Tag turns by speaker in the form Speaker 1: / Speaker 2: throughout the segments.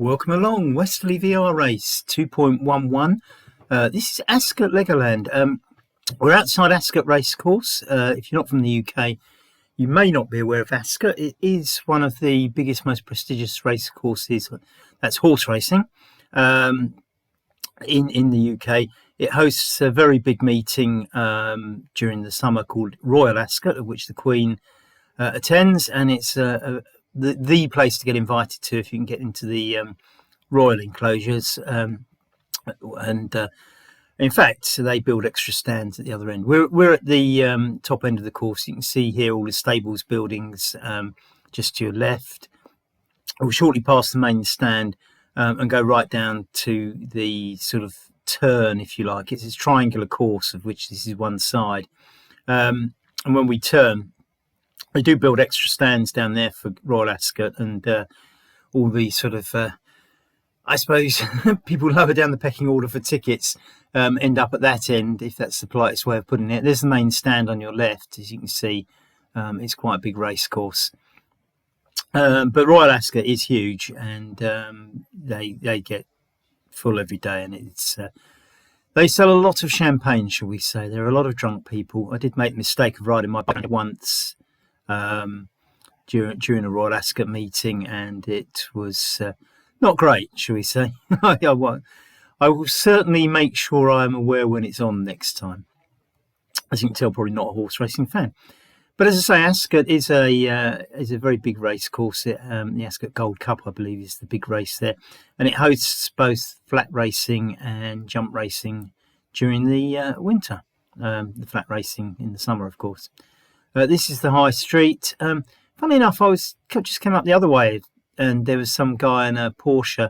Speaker 1: Welcome along, Westerley VR Race 2.11. This is Ascot Legoland. We're outside Ascot Racecourse. If you're not from the UK, you may not be aware of Ascot. It is one of the biggest, most prestigious race courses. That's horse racing in the UK. It hosts a very big meeting during the summer called Royal Ascot, of which the Queen attends, and it's the place to get invited to if you can get into the royal enclosures. In fact, they build extra stands at the other end. We're at the top end of the course. You can see here all the stables buildings just to your left. We'll shortly pass the main stand and go right down to the sort of turn, if you like. It's a triangular course of which this is one side. And when we turn, they do build extra stands down there for Royal Ascot, and all the sort of, I suppose, people lower down the pecking order for tickets end up at that end, if that's the politest way of putting it. There's the main stand on your left, as you can see. It's quite a big race course. But Royal Ascot is huge, and they get full every day, and it's they sell a lot of champagne, shall we say. There are a lot of drunk people. I did make the mistake of riding my bike once during a Royal Ascot meeting, and it was not great, shall we say. I will certainly make sure I'm aware when it's on next time. As you can tell, probably not a horse racing fan. But as I say, Ascot is a very big race course. The Ascot Gold Cup, I believe, is the big race there, and it hosts both flat racing and jump racing during the winter. The flat racing in the summer, of course. This is the high street. Funny enough, I just came up the other way, and there was some guy in a Porsche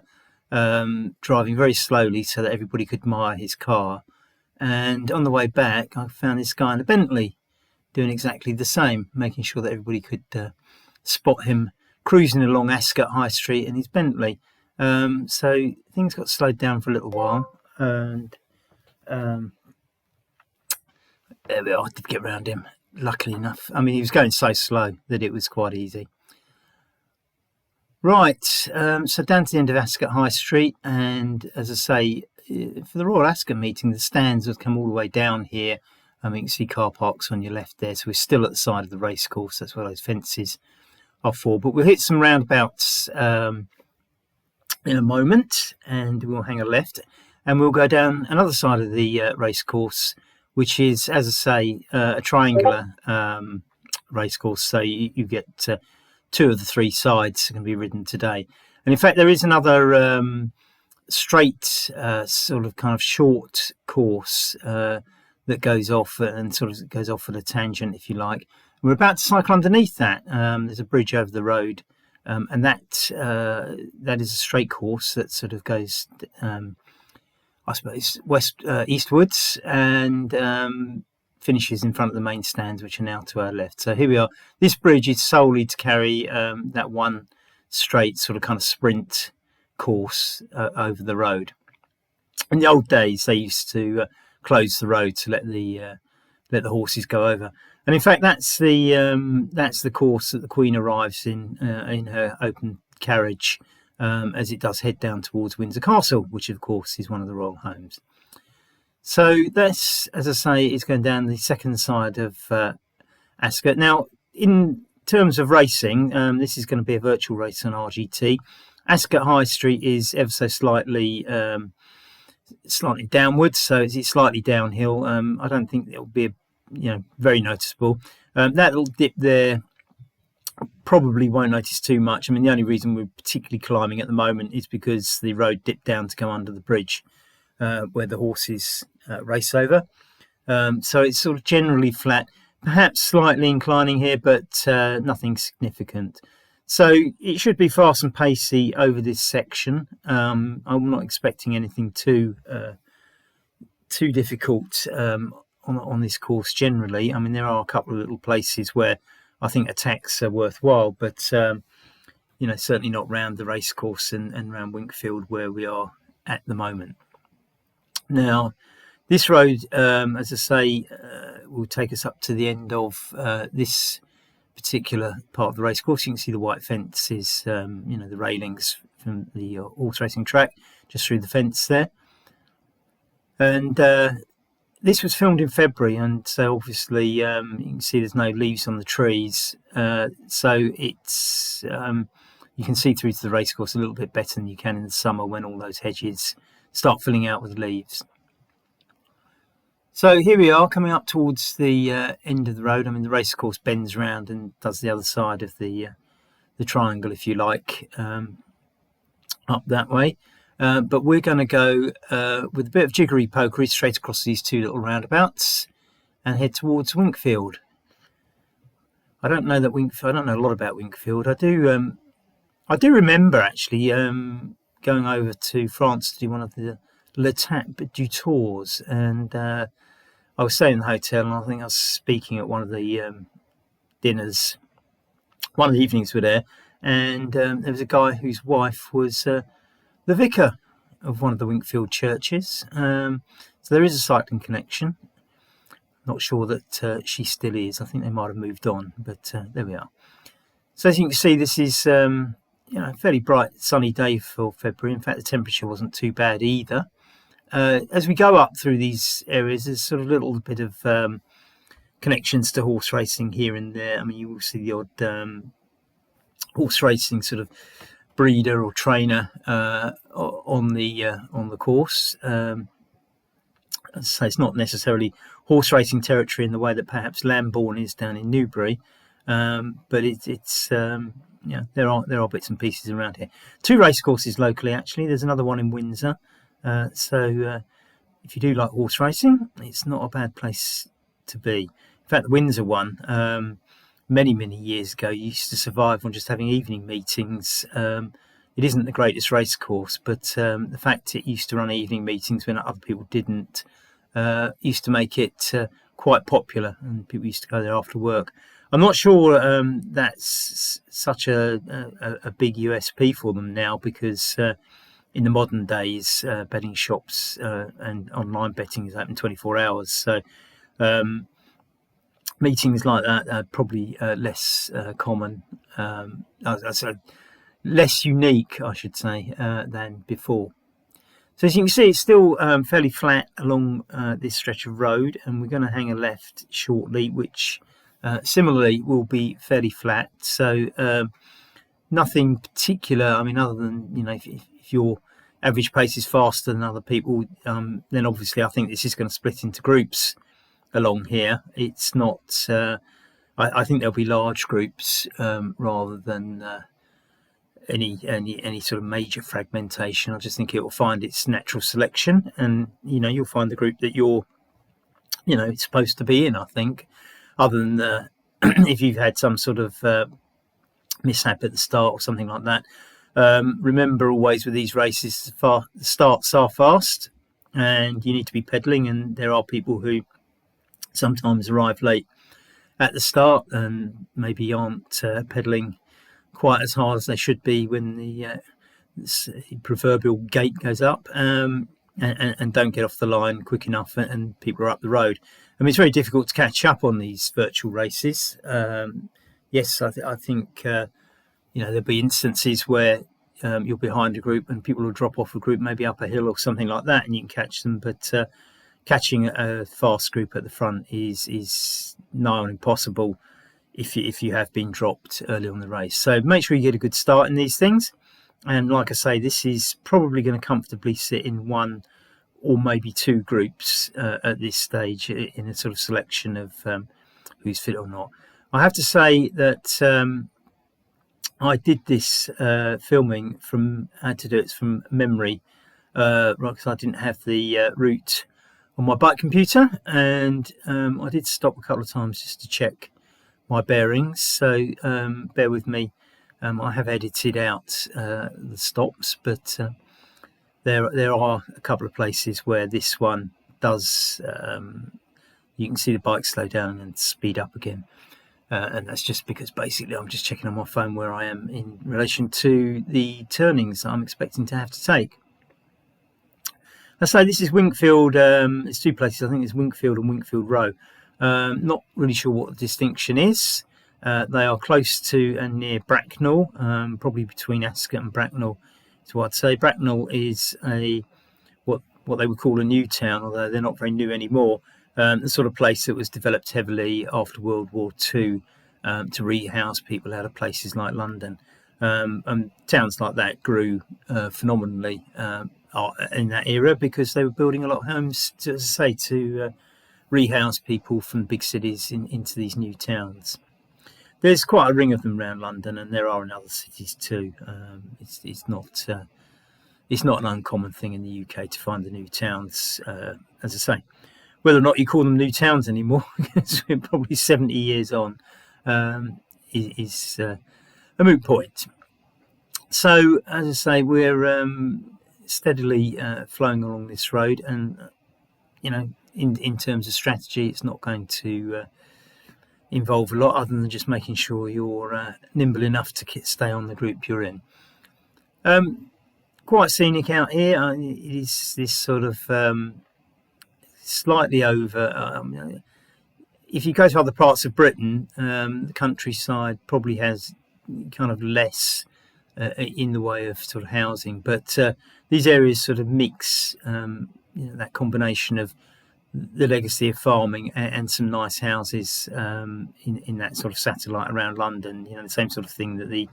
Speaker 1: driving very slowly so that everybody could admire his car. And on the way back, I found this guy in a Bentley doing exactly the same, making sure that everybody could spot him cruising along Ascot High Street in his Bentley. So things got slowed down for a little while, and there we are. I did get around him, luckily enough. I mean, he was going so slow that it was quite easy. Right, so down to the end of Ascot High Street, and as I say, for the Royal Ascot meeting, the stands would come all the way down here. You can see car parks on your left there, so we're still at the side of the race course. That's where those fences are for. But we'll hit some roundabouts in a moment, and we'll hang a left, and we'll go down another side of the race course, which is, as I say, a triangular race course. So you get two of the three sides are going to be ridden today. And in fact, there is another straight sort of kind of short course that goes off and sort of goes off at a tangent, if you like. We're about to cycle underneath that. There's a bridge over the road, and that is a straight course that sort of goes, I suppose, eastwards, and finishes in front of the main stands, which are now to our left. So here we are. This bridge is solely to carry that one straight sort of kind of sprint course over the road. In the old days, they used to close the road to let the horses go over. And in fact, that's the course that the Queen arrives in her open carriage as it does head down towards Windsor Castle, which of course is one of the royal homes. So that's, as I say, is going down the second side of Ascot. Now, in terms of racing, this is going to be a virtual race on RGT. Ascot High Street is ever so slightly downwards, so it's slightly downhill. I don't think it'll be very noticeable. That little dip there probably won't notice too much. I mean, the only reason we're particularly climbing at the moment is because the road dipped down to go under the bridge where the horses race over. So it's sort of generally flat, perhaps slightly inclining here, but nothing significant. So it should be fast and pacey over this section. I'm not expecting anything too difficult on this course generally. I mean, there are a couple of little places where I think attacks are worthwhile, but certainly not round the race course and round Winkfield where we are at the moment. Now, this road, as I say, will take us up to the end of this particular part of the race course. You can see the white fences, the railings from the horse racing track, just through the fence there. And this was filmed in February, and so obviously you can see there's no leaves on the trees, so it's you can see through to the racecourse a little bit better than you can in the summer when all those hedges start filling out with leaves. So here we are coming up towards the end of the road. I mean, the racecourse bends around and does the other side of the triangle, if you like, up that way. But we're going to go with a bit of jiggery pokery straight across these two little roundabouts and head towards Winkfield. I don't know a lot about Winkfield. I do remember actually going over to France to do one of the L'Etape du Tours, and I was staying in the hotel, and I think I was speaking at one of the dinners. One of the evenings were there, and there was a guy whose wife was the vicar of one of the Winkfield churches. So there is a cycling connection. Not sure that she still is. I think they might have moved on, but there we are. So as you can see, this is a fairly bright sunny day for February. In fact, the temperature wasn't too bad either. As we go up through these areas, there's sort of a little bit of connections to horse racing here and there. I mean, you will see the odd horse racing sort of breeder or trainer on the course. As I say, it's not necessarily horse racing territory in the way that perhaps Lambourne is down in Newbury, but it's there are bits and pieces around here. 2 race courses locally, actually. There's another one in Windsor. So if you do like horse racing, it's not a bad place to be. In fact, the Windsor one, many years ago, used to survive on just having evening meetings. It isn't the greatest race course, but the fact it used to run evening meetings when other people didn't used to make it quite popular, and people used to go there after work. I'm not sure that's such a big USP for them now, because in the modern days, betting shops and online betting is open 24 hours. So meetings like that are probably less common, less unique, I should say, than before. So as you can see, it's still fairly flat along this stretch of road, and we're going to hang a left shortly, which similarly will be fairly flat. So nothing particular. I mean, other than, if your average pace is faster than other people, then obviously I think this is going to split into groups along here. It's not. I think there'll be large groups rather than any sort of major fragmentation. I just think it will find its natural selection, and you'll find the group that you're supposed to be in. I think, other than if you've had some sort of mishap at the start or something like that. Remember always with these races, the starts are fast, and you need to be pedalling, and there are people who sometimes arrive late at the start and maybe aren't pedalling quite as hard as they should be when the proverbial gate goes up, and don't get off the line quick enough, and people are up the road. I mean, it's very difficult to catch up on these virtual races. Yes, I think there'll be instances where you're behind a group and people will drop off a group, maybe up a hill or something like that, and you can catch them. But catching a fast group at the front is nigh on impossible if you have been dropped early on the race. So make sure you get a good start in these things. And like I say, this is probably going to comfortably sit in 1 or maybe 2 groups at this stage in a sort of selection of who's fit or not. I have to say that I did this filming had to do it from memory, right, because I didn't have the route on my bike computer, and I did stop a couple of times just to check my bearings. So bear with me. I have edited out the stops, but there are a couple of places where this one does. You can see the bike slow down and speed up again. And that's just because basically I'm just checking on my phone where I am in relation to the turnings I'm expecting to have to take. Let's say this is Winkfield. It's 2 places. I think it's Winkfield and Winkfield Row. Not really sure what the distinction is. They are close to and near Bracknell, probably between Ascot and Bracknell So I'd say Bracknell is what they would call a new town, although they're not very new anymore. The sort of place that was developed heavily after World War II to rehouse people out of places like London. And towns like that grew phenomenally in that era because they were building a lot of homes, to rehouse people from big cities into these new towns. There's quite a ring of them around London, and there are in other cities too. It's not an uncommon thing in the UK to find the new towns. As I say, whether or not you call them new towns anymore, because we're probably 70 years on, is a moot point. So, as I say, we're steadily flowing along this road, and in terms of strategy, it's not going to involve a lot other than just making sure you're nimble enough to stay on the group you're in. Quite scenic out here. It is this sort of slightly over. If you go to other parts of Britain, the countryside probably has kind of less in the way of sort of housing, but these areas sort of mix that combination of the legacy of farming and some nice houses in that sort of satellite around London. The same sort of thing that the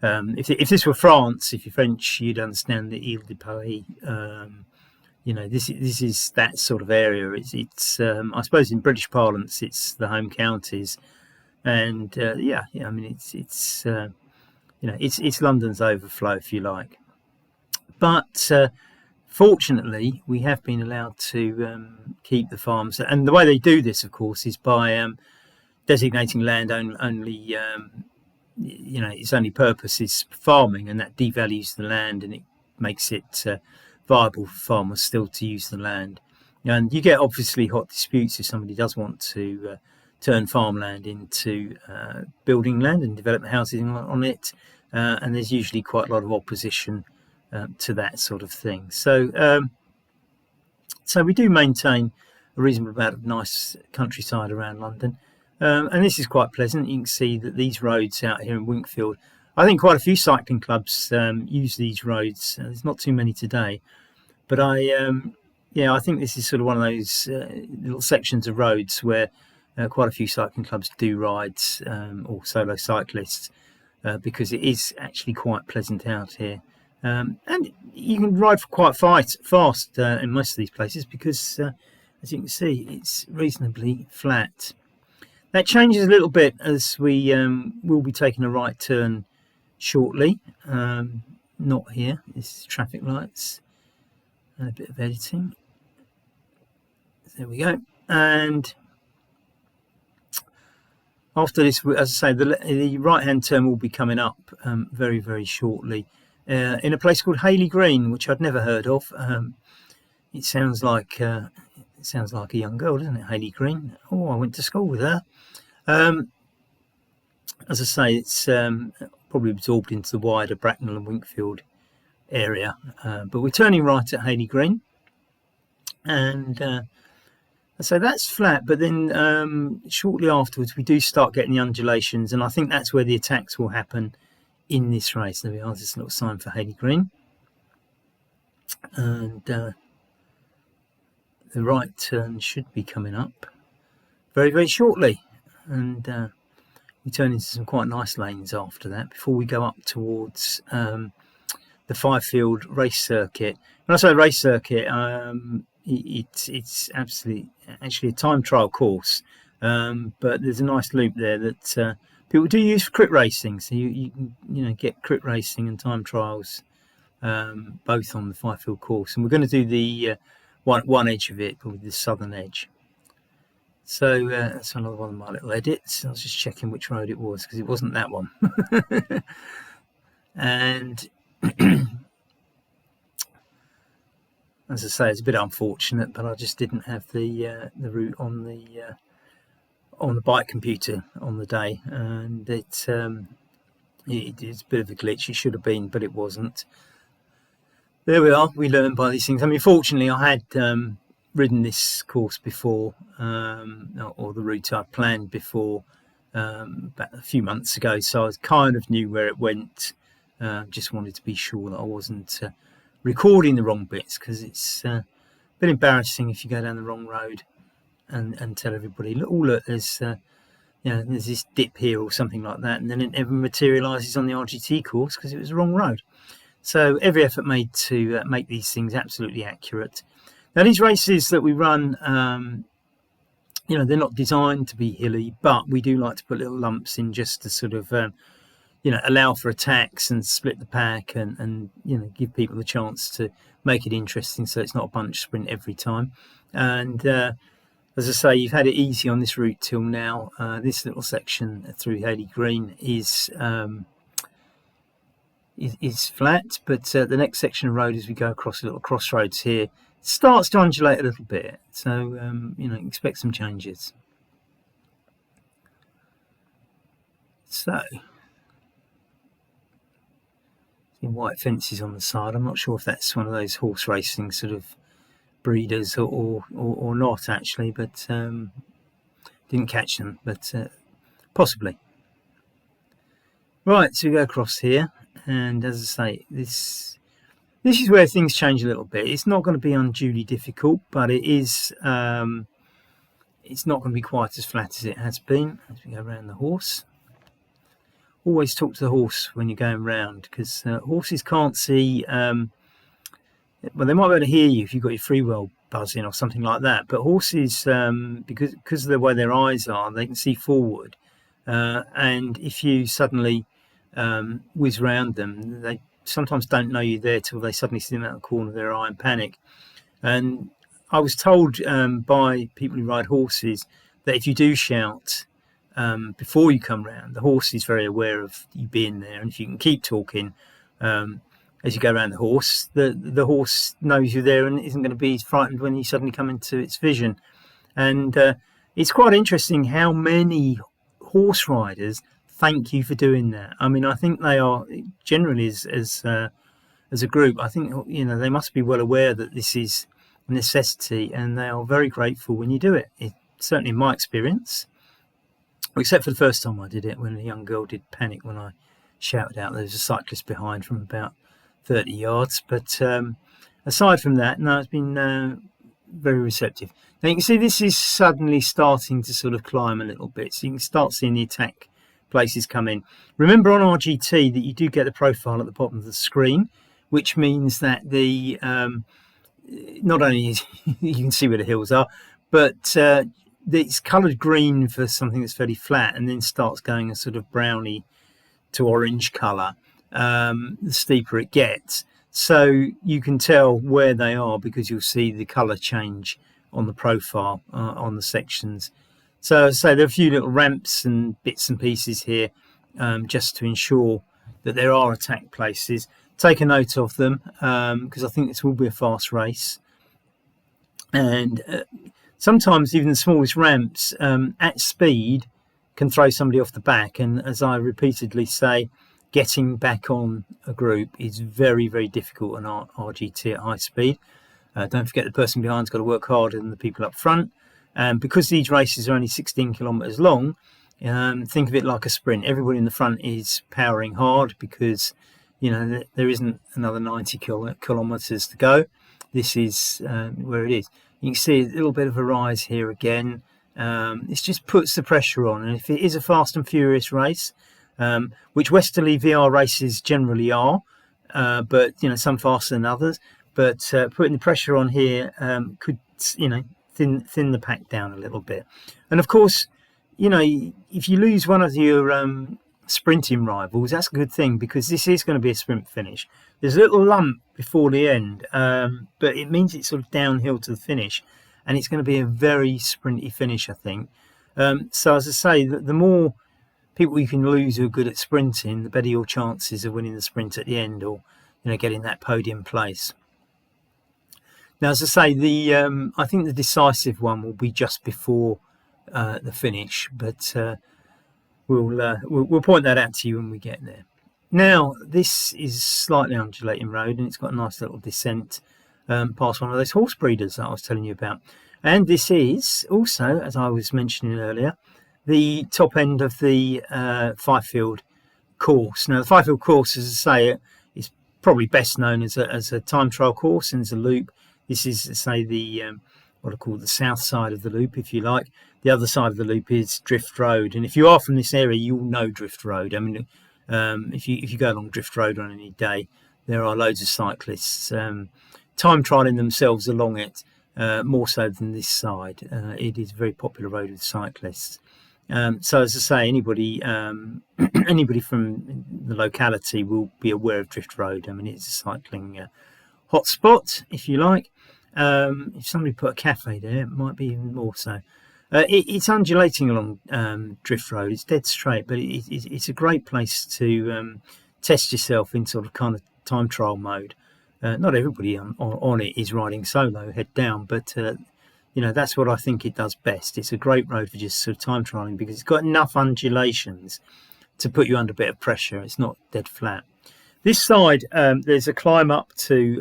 Speaker 1: if this were France, if you're French, you'd understand the Ile de Paris. This is that sort of area. It's I suppose in British parlance, it's the home counties, and it's London's overflow, if you like. But fortunately, we have been allowed to keep the farms, and the way they do this, of course, is by designating land only. Its only purpose is farming, and that devalues the land, and it makes it viable for farmers still to use the land. And you get obviously hot disputes if somebody does want to turn farmland into building land and develop housing on it, and there's usually quite a lot of opposition to that sort of thing. So we do maintain a reasonable amount of nice countryside around London. And this is quite pleasant. You can see that these roads out here in Winkfield, I think quite a few cycling clubs use these roads. There's not too many today, but I think this is sort of one of those little sections of roads where quite a few cycling clubs do rides or solo cyclists because it is actually quite pleasant out here. And you can ride quite fast in most of these places because, as you can see, it's reasonably flat. That changes a little bit as we will be taking a right turn shortly. Not here. This is traffic lights and a bit of editing. There we go. And after this, as I say, the right-hand turn will be coming up very, very shortly in a place called Hayley Green, which I'd never heard of. It sounds like a young girl, doesn't it, Hayley Green? Oh, I went to school with her. As I say, it's probably absorbed into the wider Bracknell and Winkfield area. But we're turning right at Hayley Green. And so that's flat, but then shortly afterwards we do start getting the undulations, and I think that's where the attacks will happen in this race. There we are, this little sign for Hayley Green. And the right turn should be coming up very, very shortly. And we turn into some quite nice lanes after that before we go up towards the Fifield race circuit. When I say race circuit, it's actually a time trial course, but there's a nice loop there that people do use for crit racing. So you can get crit racing and time trials both on the Fifield course, and we're going to do the one edge of it, probably the southern edge. So that's another one of my little edits. I was just checking which road it was because it wasn't that one. And as I say, it's a bit unfortunate, but I just didn't have the route on the bike computer on the day, and it's a bit of a glitch. It should have been, but it wasn't. There we are. We learn by these things. I mean, fortunately, I had ridden this course before, or the route I planned before, about a few months ago, so I kind of knew where it went. Just wanted to be sure that I wasn't recording the wrong bits, because it's a bit embarrassing if you go down the wrong road and tell everybody, look, there's there's this dip here or something like that, and then it never materialises on the RGT course because it was the wrong road. So every effort made to make these things absolutely accurate. Now, these races that we run, they're not designed to be hilly, but we do like to put little lumps in just to sort of allow for attacks and split the pack, and give people the chance to make it interesting, so it's not a bunch sprint every time. And as I say, you've had it easy on this route till now. This little section through Haley Green is flat, but the next section of road, as we go across the little crossroads here, starts to undulate a little bit. So expect some changes. So, white fences on the side. I'm not sure if that's one of those horse racing sort of breeders or not, actually, but didn't catch them, but possibly. Right, so we go across here, and as I say, this is where things change a little bit. It's not going to be unduly difficult, but it is. It's not going to be quite as flat as it has been. As we go around the horse, always talk to the horse when you're going round, because horses can't see. Well, they might be able to hear you if you've got your free wheel buzzing or something like that. But horses, because of the way their eyes are, they can see forward. And if you suddenly whiz round them, they sometimes don't know you're there till they suddenly see them out of the corner of their eye and panic. And I was told by people who ride horses that if you do shout before you come round, the horse is very aware of you being there. And if you can keep talking as you go around the horse, the horse knows you're there and isn't going to be frightened when you suddenly come into its vision. And it's quite interesting how many horse riders thank you for doing that. I mean, I think they are generally as a group, I think they must be well aware that this is a necessity, and they are very grateful when you do it. Certainly in my experience, except for the first time I did it, when a young girl did panic when I shouted out there was a cyclist behind from about 30 yards. But aside from that, no, it's been very receptive. Now you can see this is suddenly starting to sort of climb a little bit, so you can start seeing the attack places come in. Remember on RGT that you do get the profile at the bottom of the screen, which means that the not only is you can see where the hills are, but it's coloured green for something that's fairly flat, and then starts going a sort of browny to orange colour the steeper it gets. So you can tell where they are because you'll see the colour change on the profile on the sections. So there are a few little ramps and bits and pieces here just to ensure that there are attack places. Take a note of them because I think this will be a fast race. And sometimes even the smallest ramps at speed can throw somebody off the back. And as I repeatedly say, getting back on a group is very, very difficult on RGT at high speed. Don't forget the person behind's got to work harder than the people up front. Because these races are only 16 kilometres long, think of it like a sprint. Everybody in the front is powering hard because, there isn't another 90 kilometres to go. This is where it is. You can see a little bit of a rise here again. It just puts the pressure on. And if it is a fast and furious race, which Westerleigh VR races generally are, but, some faster than others, but putting the pressure on here could, thin the pack down a little bit. And of course, if you lose one of your sprinting rivals, that's a good thing because this is going to be a sprint finish. There's a little lump before the end, but it means it's sort of downhill to the finish, and it's going to be a very sprinty finish, I think. So as I say, the more people you can lose who are good at sprinting, the better your chances of winning the sprint at the end or getting that podium place. Now, as I say, I think the decisive one will be just before the finish, but we'll point that out to you when we get there. Now, this is slightly undulating road, and it's got a nice little descent past one of those horse breeders that I was telling you about. And this is also, as I was mentioning earlier, the top end of the Fifield course. Now, the Fifield course, as I say, is probably best known as a time trial course and as a loop. This is, say, the what I call the south side of the loop, if you like. The other side of the loop is Drift Road, and if you are from this area, you'll know Drift Road. I mean, if you go along Drift Road on any day, there are loads of cyclists time trialing themselves along it, more so than this side. It is a very popular road with cyclists. So, as I say, anybody anybody from the locality will be aware of Drift Road. I mean, it's a cycling hotspot, if you like. If somebody put a cafe there, it might be even more so. It's undulating along Drift Road. It's dead straight, but it's a great place to test yourself in sort of kind of time trial mode. Not everybody on it is riding solo, head down, but that's what I think it does best. It's a great road for just sort of time trialing because it's got enough undulations to put you under a bit of pressure. It's not dead flat. This side, there's a climb up to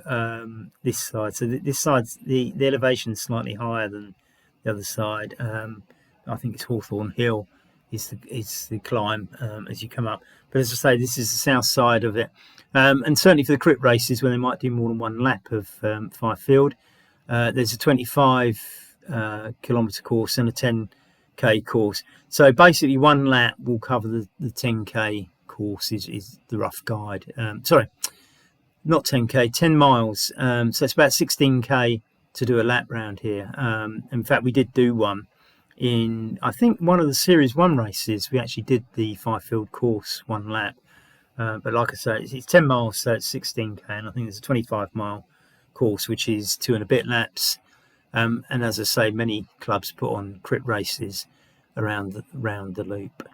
Speaker 1: this side. So this side's the elevation is slightly higher than the other side. I think it's Hawthorne Hill is the climb as you come up. But as I say, this is the south side of it. And certainly for the crit races, when they might do more than one lap of Fifield, there's a 25 kilometre course and a 10k course. So basically, one lap will cover the 10k course is the rough guide. Sorry, not 10k, 10 miles. So it's about 16k to do a lap round here. In fact, we did do one in, I think, one of the Series 1 races. We actually did the Fifield course one lap. But like I say, it's 10 miles, so it's 16k, and I think there's a 25-mile course, which is 2 and a bit laps. And as I say, many clubs put on crit races around the loop.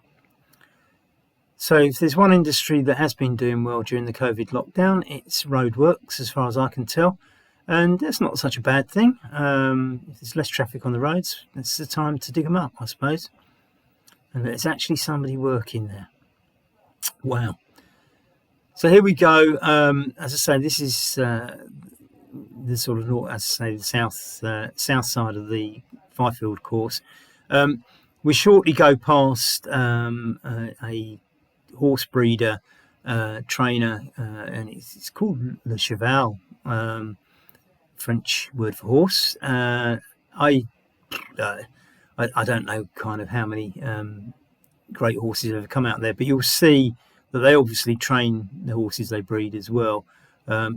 Speaker 1: So if there's one industry that has been doing well during the COVID lockdown, it's roadworks, as far as I can tell. And that's not such a bad thing. If there's less traffic on the roads, it's the time to dig them up, I suppose. And there's actually somebody working there. Wow. So here we go. As I say, this is the sort of, as I say, the south side of the Fifield course. We shortly go past a horse breeder trainer, and it's called Le Cheval, French word for horse. I don't know kind of how many great horses have come out there, but you'll see that they obviously train the horses they breed as well,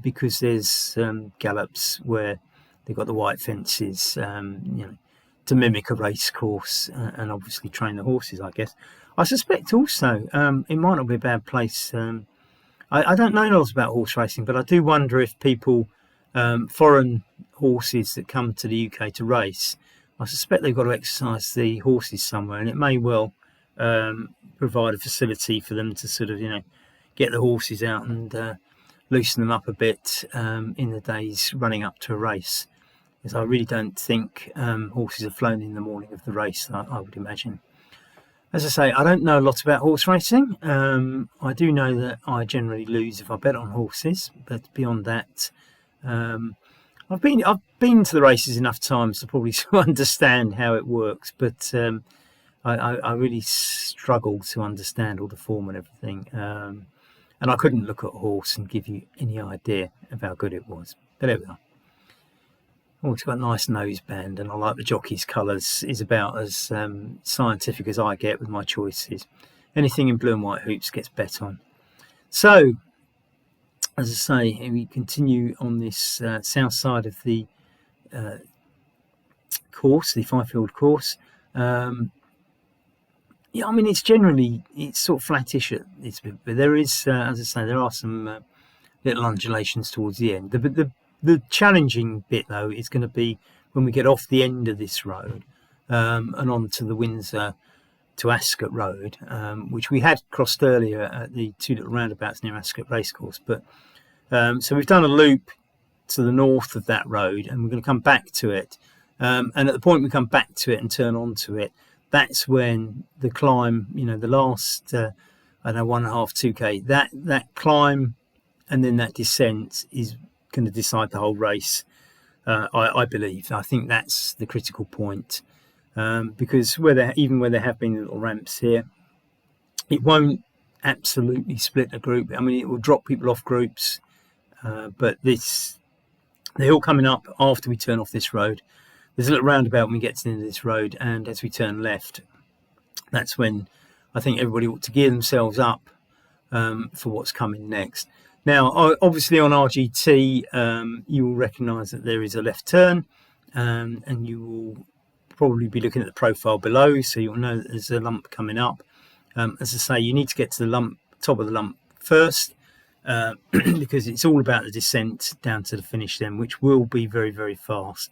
Speaker 1: because there's gallops where they've got the white fences, to mimic a race course, and obviously train the horses, I guess. I suspect also it might not be a bad place. I don't know lots about horse racing, but I do wonder if people, foreign horses that come to the UK to race, I suspect they've got to exercise the horses somewhere, and it may well provide a facility for them to sort of, get the horses out and loosen them up a bit in the days running up to a race. Because I really don't think horses are flown in the morning of the race, I would imagine. As I say, I don't know a lot about horse racing. I do know that I generally lose if I bet on horses, but beyond that, I've been to the races enough times to probably understand how it works, but I really struggle to understand all the form and everything, and I couldn't look at a horse and give you any idea of how good it was. But there we are. Oh, it's got a nice noseband, and I like the jockey's colours. Is about as scientific as I get with my choices. Anything in blue and white hoops gets bet on. So, as I say, we continue on this south side of the course, the Fifield course. Yeah, I mean, it's sort of flattish at this bit, but there is, as I say, there are some little undulations towards the end. The challenging bit, though, is going to be when we get off the end of this road and on to the Windsor to Ascot road, which we had crossed earlier at the two little roundabouts near Ascot Racecourse. But so we've done a loop to the north of that road, and we're going to come back to it. And at the point we come back to it and turn onto it, that's when the climb, the last, 1.5, 2k, that climb and then that descent is going to decide the whole race, I believe. I think that's the critical point, because where there have been little ramps here, it won't absolutely split a group. I mean, it will drop people off groups, but the hill coming up after we turn off this road, there's a little roundabout when we get to the end of this road, and as we turn left, that's when I think everybody ought to gear themselves up for what's coming next. Now, obviously on RGT, you will recognise that there is a left turn, and you will probably be looking at the profile below, so you'll know that there's a lump coming up. As I say, you need to get to the top of the lump first, because it's all about the descent down to the finish then, which will be very, very fast.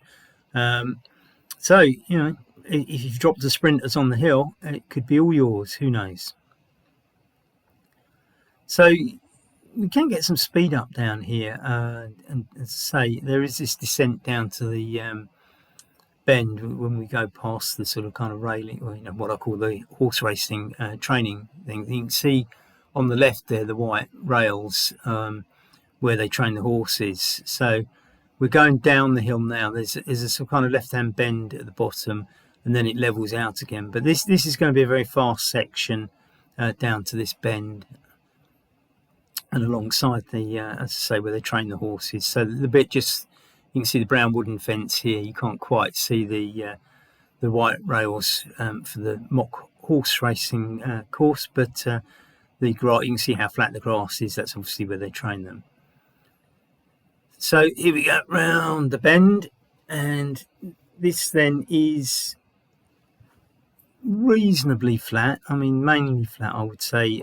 Speaker 1: So, you know, if you've dropped the sprinters on the hill, it could be all yours, who knows. So we can get some speed up down here, and as I say, there is this descent down to the bend when we go past the sort of kind of railing, or, you know, what I call the horse racing training thing. You can see on the left there the white rails where they train the horses. So we're going down the hill now. There's a sort of kind of left-hand bend at the bottom, and then it levels out again. But this is going to be a very fast section down to this bend, and alongside the, as I say, where they train the horses. So the bit just, you can see the brown wooden fence here. You can't quite see the white rails for the mock horse racing course, but you can see how flat the grass is. That's obviously where they train them. So here we go round the bend, and this then is reasonably flat. I mean, mainly flat, I would say,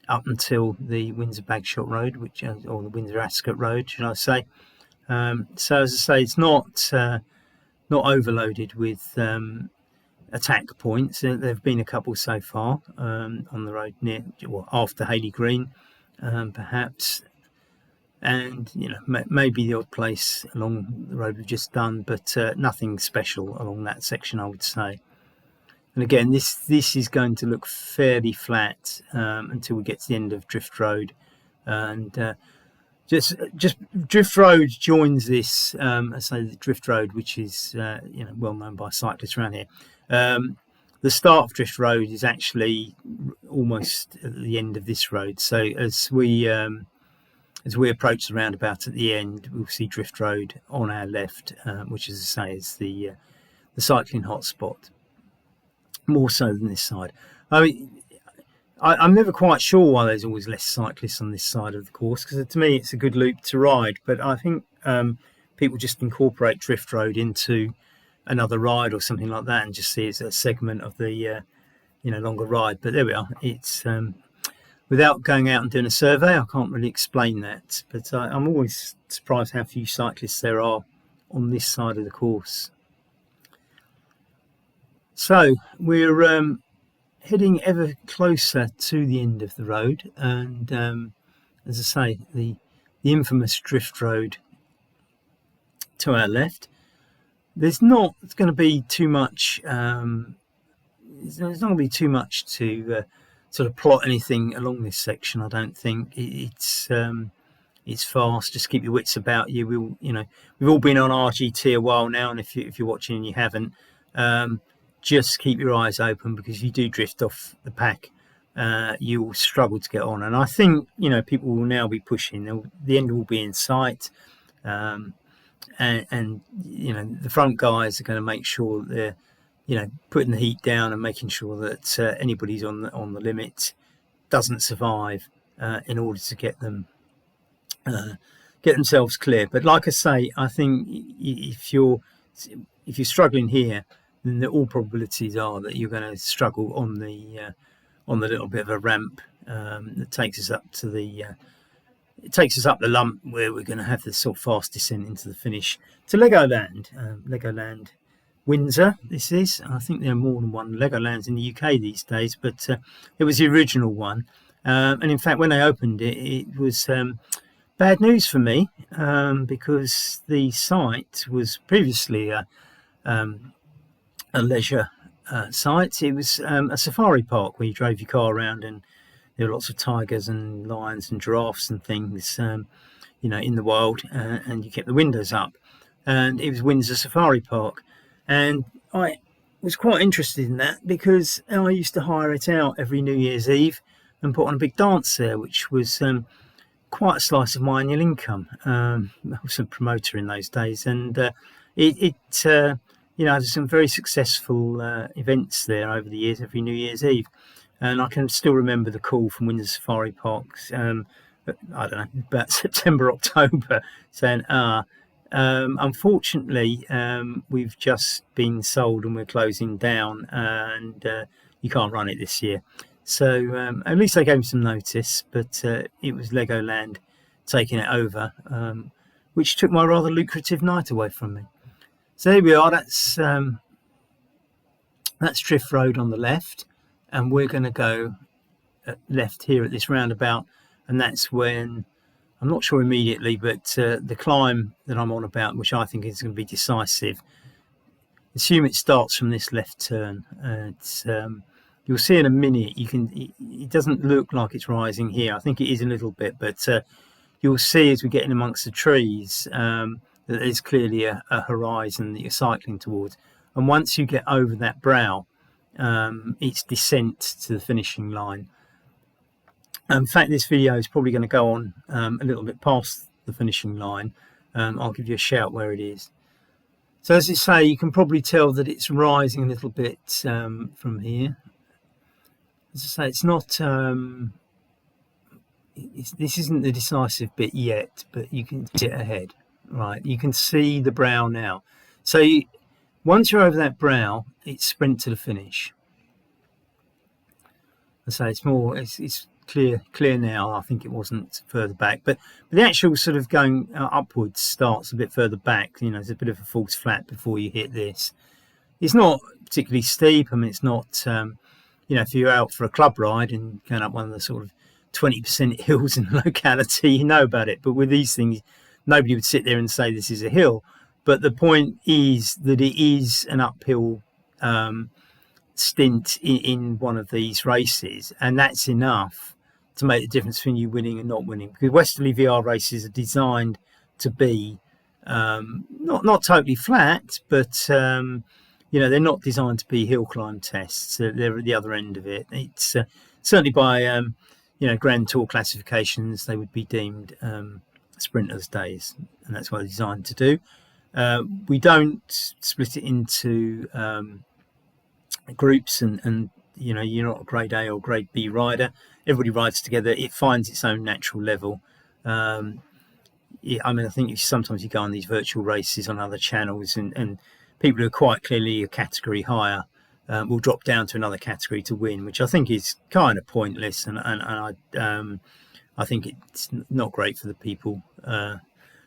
Speaker 1: up until the Windsor Bagshot Road, or the Windsor Ascot Road, should I say. So as I say, it's not overloaded with attack points. There have been a couple so far on the road after Hayley Green, perhaps, and you know, maybe the odd place along the road we've just done, but nothing special along that section, I would say. And again, this is going to look fairly flat until we get to the end of Drift Road, and just Drift Road joins this. I say the Drift Road, which is you know, well known by cyclists around here. The start of Drift Road is actually almost at the end of this road. So as we approach the roundabout at the end, we'll see Drift Road on our left, which, as I say, is the cycling hotspot. More so than this side. I mean, I'm never quite sure why there's always less cyclists on this side of the course, because to me it's a good loop to ride, but I think people just incorporate Drift Road into another ride or something like that and just see it as a segment of the you know, longer ride. But there we are. It's without going out and doing a survey, I can't really explain that, but I'm always surprised how few cyclists there are on this side of the course. So we're heading ever closer to the end of the road, and as I say, the infamous Drift Road to our left. There's not going to be too much. There's not going to be too much to sort of plot anything along this section. I don't think it's fast. Just keep your wits about you. We've all been on RGT a while now, and if you're watching and you haven't, just keep your eyes open, because if you do drift off the pack, you'll struggle to get on. And I think, you know, people will now be pushing. The end will be in sight, and you know, the front guys are going to make sure that they're, you know, putting the heat down and making sure that anybody's on the limit doesn't survive in order to get themselves clear. But like I say, I think if you're struggling here, then all probabilities are that you're going to struggle on the little bit of a ramp that takes us up to the lump, where we're going to have this sort of fast descent into the finish to Legoland Windsor. This is, I think there are more than one Legolands in the UK these days, but it was the original one, and in fact when they opened it, it was bad news for me, because the site was previously a leisure site. It was a safari park where you drove your car around, and there were lots of tigers and lions and giraffes and things, you know, in the wild, and you kept the windows up. And it was Windsor Safari Park, and I was quite interested in that because I used to hire it out every New Year's Eve and put on a big dance there, which was quite a slice of my annual income. I was a promoter in those days, and there's some very successful events there over the years, every New Year's Eve. And I can still remember the call from Windsor Safari Parks, I don't know, about September, October, saying, unfortunately, we've just been sold and we're closing down, and you can't run it this year. So at least they gave me some notice, but it was Legoland taking it over, which took my rather lucrative night away from me. So here we are, that's Drift Road on the left, and we're going to go left here at this roundabout, and that's when, I'm not sure immediately, but the climb that I'm on about, which I think is going to be decisive, assume it starts from this left turn. You'll see in a minute, it doesn't look like it's rising here. I think it is a little bit, but you'll see as we get in amongst the trees that there's clearly a horizon that you're cycling towards. And once you get over that brow, it's descent to the finishing line. In fact, this video is probably going to go on a little bit past the finishing line. I'll give you a shout where it is. So as I say, you can probably tell that it's rising a little bit from here. As I say, it's not. This isn't the decisive bit yet, but you can see it ahead, right? You can see the brow now. So once you're over that brow, it's sprint to the finish. As I say, it's more. It's clear now. I think it wasn't further back, but the actual sort of going upwards starts a bit further back. There's a bit of a false flat before you hit this. It's not particularly steep. I mean, it's not. If you're out for a club ride and going up one of the sort of 20% hills in the locality, you know about it. But with these things, nobody would sit there and say this is a hill. But the point is that it is an uphill stint in one of these races, and that's enough to make the difference between you winning and not winning. Because Westerleigh VR races are designed to be not totally flat, but they're not designed to be hill climb tests. They're at the other end of it. It's certainly by Grand Tour classifications, they would be deemed sprinters' days, and that's what they're designed to do. We don't split it into groups, and you're not a grade A or grade B rider. Everybody rides together. It finds its own natural level. I think sometimes you go on these virtual races on other channels, and people who are quite clearly a category higher will drop down to another category to win, which I think is kind of pointless, and I think it's not great for the people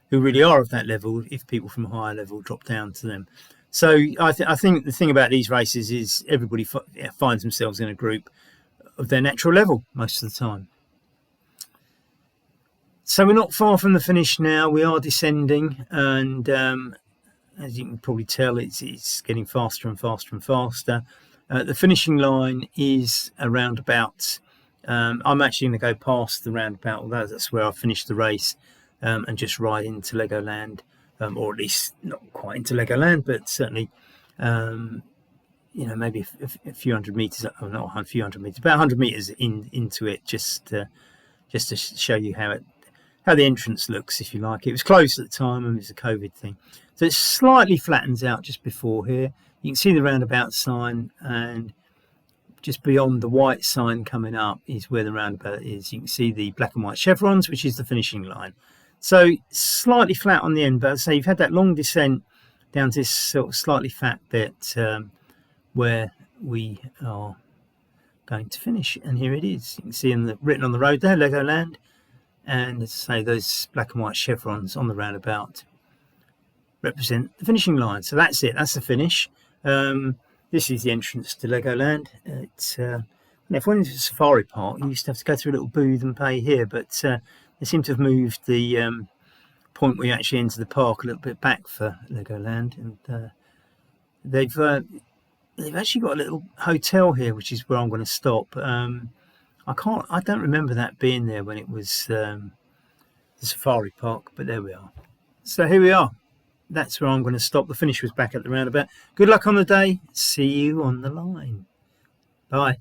Speaker 1: who really are of that level if people from a higher level drop down to them. So I think the thing about these races is everybody finds themselves in a group of their natural level most of the time. So we're not far from the finish now. We are descending, and as you can probably tell, it's getting faster and faster and faster. The finishing line is around about. I'm actually going to go past the roundabout, although that's where I finished the race, and just ride into Legoland, or at least not quite into Legoland, but certainly, maybe a few hundred meters. Oh, not a few hundred meters, about 100 meters into it, just to show you how the entrance looks, if you like. It was closed at the time, and it was a COVID thing. So it slightly flattens out just before here. You can see the roundabout sign, and just beyond the white sign coming up is where the roundabout is. You can see the black and white chevrons, which is the finishing line. So slightly flat on the end, but as I say, you've had that long descent down to this sort of slightly fat bit where we are going to finish. And here it is. You can see written on the road there, Legoland. And as I say, those black and white chevrons on the roundabout represent the finishing line. So that's it. That's the finish. This is the entrance to Legoland. If one is a safari park, you used to have to go through a little booth and pay here, but they seem to have moved the point where you actually enter the park a little bit back for Legoland, and they've actually got a little hotel here, which is where I'm going to stop. I don't remember that being there when it was the safari park, but there we are. So here we are. That's where I'm going to stop. The finish was back at the roundabout. Good luck on the day. See you on the line. Bye.